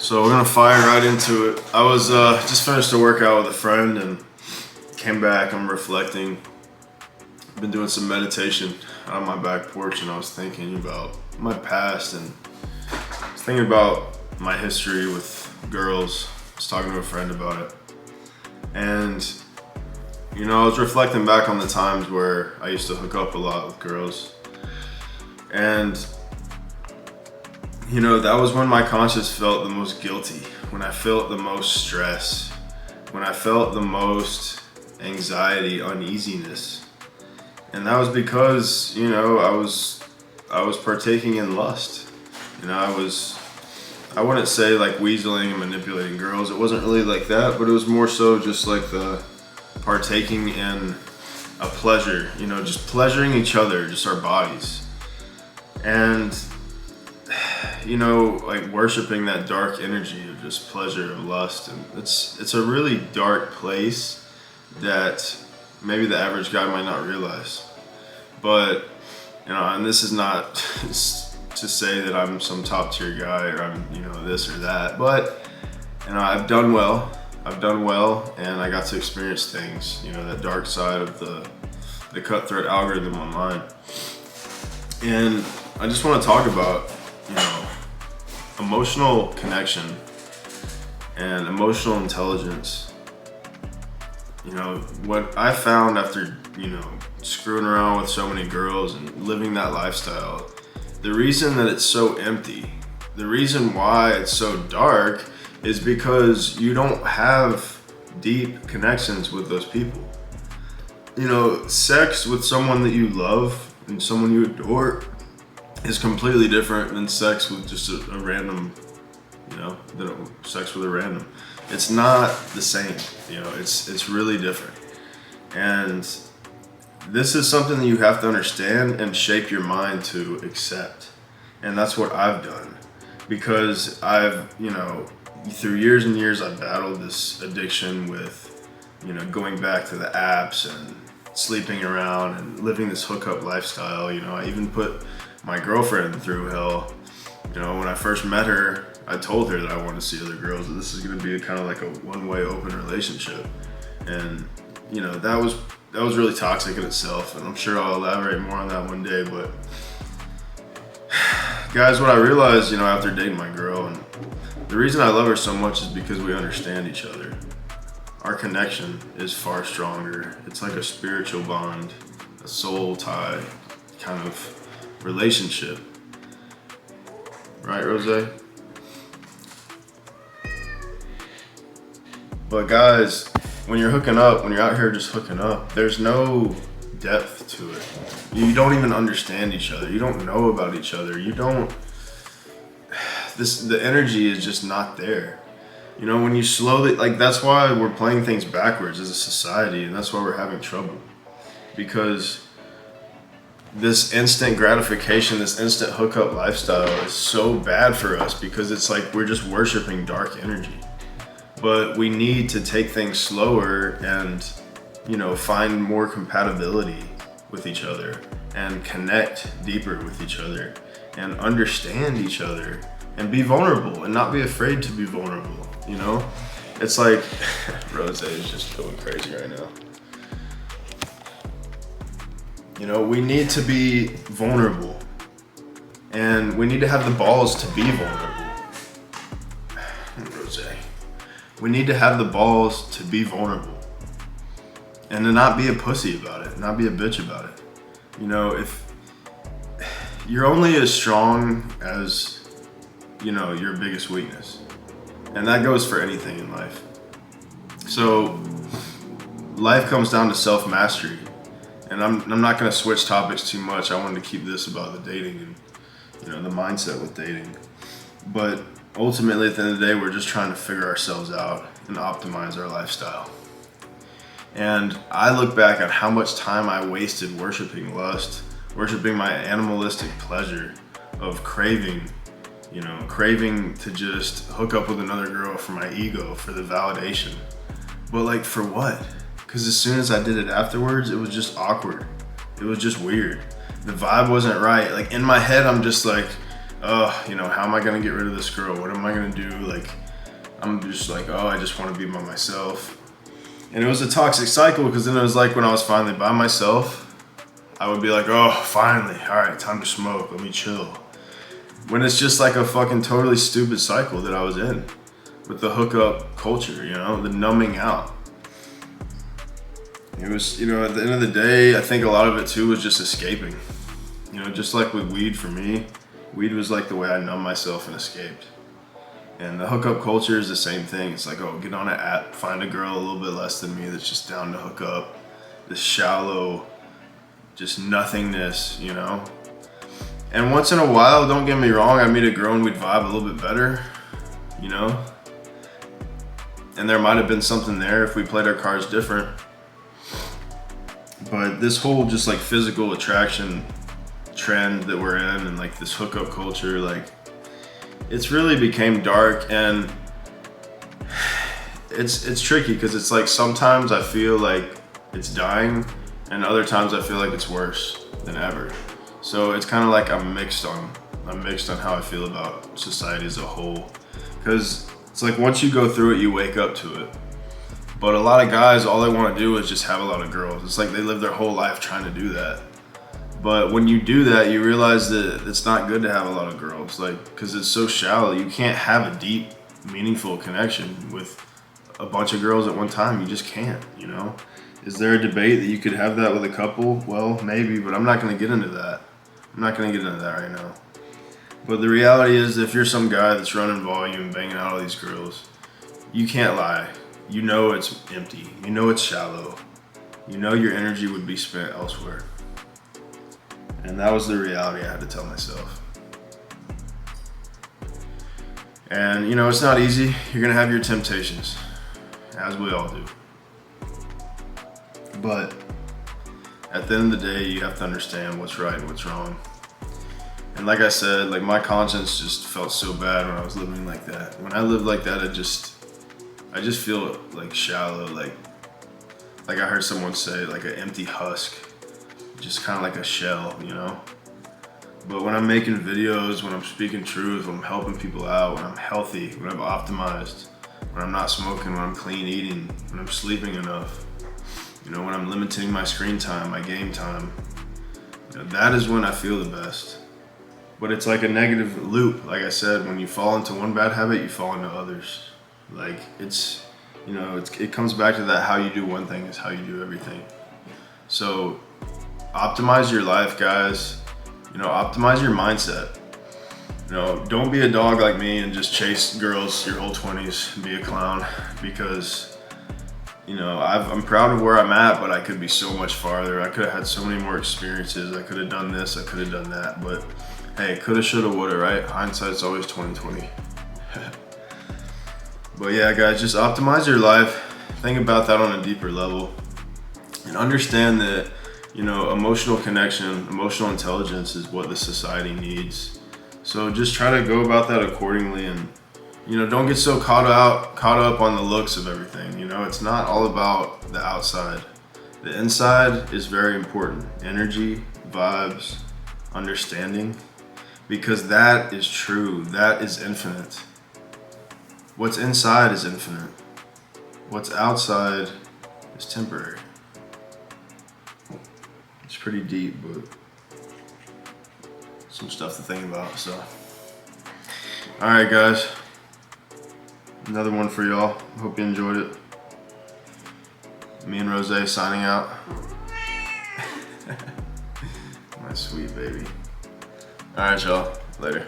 So we're gonna fire right into it. I was just finished a workout with a friend and came back. I'm reflecting. I've been doing some meditation on my back porch, and I was thinking about my past and I was thinking about my history with girls. I was talking to a friend about it, and I was reflecting back on the times where I used to hook up a lot with girls, and that was when my conscience felt the most guilty, when I felt the most stress, when I felt the most anxiety, uneasiness. And that was because, I was partaking in lust. I wouldn't say like weaseling and manipulating girls. It wasn't really like that, but it was more so just like the partaking in a pleasure, just pleasuring each other, just our bodies. And like worshiping that dark energy of just pleasure and lust, and it's a really dark place that maybe the average guy might not realize. But and this is not to say that I'm some top tier guy or I'm this or that, but I've done well, and I got to experience things, that dark side of the cutthroat algorithm online. And I just want to talk about emotional connection and emotional intelligence. What I found after, screwing around with so many girls and living that lifestyle, the reason that it's so empty, the reason why it's so dark is because you don't have deep connections with those people. Sex with someone that you love and someone you adore is completely different than sex with just a random, sex with a random. It's not the same, it's really different. And this is something that you have to understand and shape your mind to accept. And that's what I've done, because I've, through years and years, I've battled this addiction with, going back to the apps and sleeping around and living this hookup lifestyle. I even put my girlfriend through hell. When I first met her, I told her that I wanted to see other girls, and this is going to be kind of like a one-way open relationship. And that was really toxic in itself, and I'm sure I'll elaborate more on that one day. But guys, what I realized, after dating my girl, and the reason I love her so much is because we understand each other. Our connection is far stronger. It's like a spiritual bond, a soul tie kind of relationship. Right, Rose? But guys, when you're hooking up, when you're out here just hooking up, there's no depth to it. You don't even understand each other. You don't know about each other. The energy is just not there. When you slowly, that's why we're playing things backwards as a society, and that's why we're having trouble. Because this instant gratification, this instant hookup lifestyle is so bad for us, because it's like we're just worshiping dark energy. But we need to take things slower and, find more compatibility with each other and connect deeper with each other and understand each other and be vulnerable and not be afraid to be vulnerable. It's like Rose is just going crazy right now. We need to be vulnerable, and we need to have the balls to be vulnerable. Rose. We need to have the balls to be vulnerable and to not be a pussy about it, not be a bitch about it. If you're only as strong as, your biggest weakness, and that goes for anything in life. So life comes down to self-mastery, and I'm not going to switch topics too much. I wanted to keep this about the dating and, the mindset with dating. But ultimately, at the end of the day, we're just trying to figure ourselves out and optimize our lifestyle. And I look back at how much time I wasted worshiping lust, worshiping my animalistic pleasure of craving to just hook up with another girl for my ego, for the validation. But for what? Because as soon as I did it afterwards, it was just awkward. It was just weird. The vibe wasn't right. In my head, I'm just how am I gonna get rid of this girl? What am I gonna do? Like, I'm just like, oh, I just want to be by myself. And it was a toxic cycle, because then it was like when I was finally by myself, I would be like, oh, finally, all right, time to smoke, let me chill. When it's just like a fucking totally stupid cycle that I was in with the hookup culture, the numbing out. It was, at the end of the day, I think a lot of it too was just escaping. Just like with weed for me, weed was like the way I numbed myself and escaped. And the hookup culture is the same thing. It's like, oh, get on an app, find a girl a little bit less than me that's just down to hook up. This shallow, just nothingness, And once in a while, don't get me wrong, I meet a girl and we'd vibe a little bit better, And there might have been something there if we played our cards different. But this whole just like physical attraction trend that we're in, and like this hookup culture, like, it's really became dark, and it's tricky, because it's like sometimes I feel like it's dying, and other times I feel like it's worse than ever. So it's kind of like I'm mixed on how I feel about society as a whole, because it's like once you go through it, you wake up to it. But a lot of guys, all they want to do is just have a lot of girls. It's like they live their whole life trying to do that. But when you do that, you realize that it's not good to have a lot of girls, like, because it's so shallow. You can't have a deep, meaningful connection with a bunch of girls at one time. You just can't, Is there a debate that you could have that with a couple? Well, maybe, but I'm not going to get into that. Right now. But the reality is, if you're some guy that's running volume, banging out all these girls, you can't lie. It's empty. It's shallow. Your energy would be spent elsewhere. And that was the reality I had to tell myself. And it's not easy. You're gonna have your temptations, as we all do. But at the end of the day, you have to understand what's right and what's wrong. And like I said, like, my conscience just felt so bad when I was living like that. When I lived like that, I just feel like shallow, like I heard someone say, like an empty husk, just kind of like a shell, But when I'm making videos, when I'm speaking truth, when I'm helping people out, when I'm healthy, when I'm optimized, when I'm not smoking, when I'm clean eating, when I'm sleeping enough, when I'm limiting my screen time, my game time, that is when I feel the best. But it's like a negative loop. Like I said, when you fall into one bad habit, you fall into others. Like, it comes back to that, how you do one thing is how you do everything. So optimize your life, guys. Optimize your mindset. Don't be a dog like me and just chase girls your whole 20s and be a clown, because I'm proud of where I'm at, but I could be so much farther. I could have had so many more experiences. I could have done this, I could have done that, but hey, coulda, shoulda, woulda, right? Hindsight's always 20/20. But yeah, guys, just optimize your life. Think about that on a deeper level, and understand that, emotional connection, emotional intelligence is what the society needs. So just try to go about that accordingly, and, don't get so caught up on the looks of everything. It's not all about the outside. The inside is very important. Energy, vibes, understanding, because that is true. That is infinite. What's inside is infinite. What's outside is temporary. It's pretty deep, but some stuff to think about. So, all right, guys, another one for y'all. Hope you enjoyed it. Me and Rose signing out. My sweet baby. All right, y'all. Later.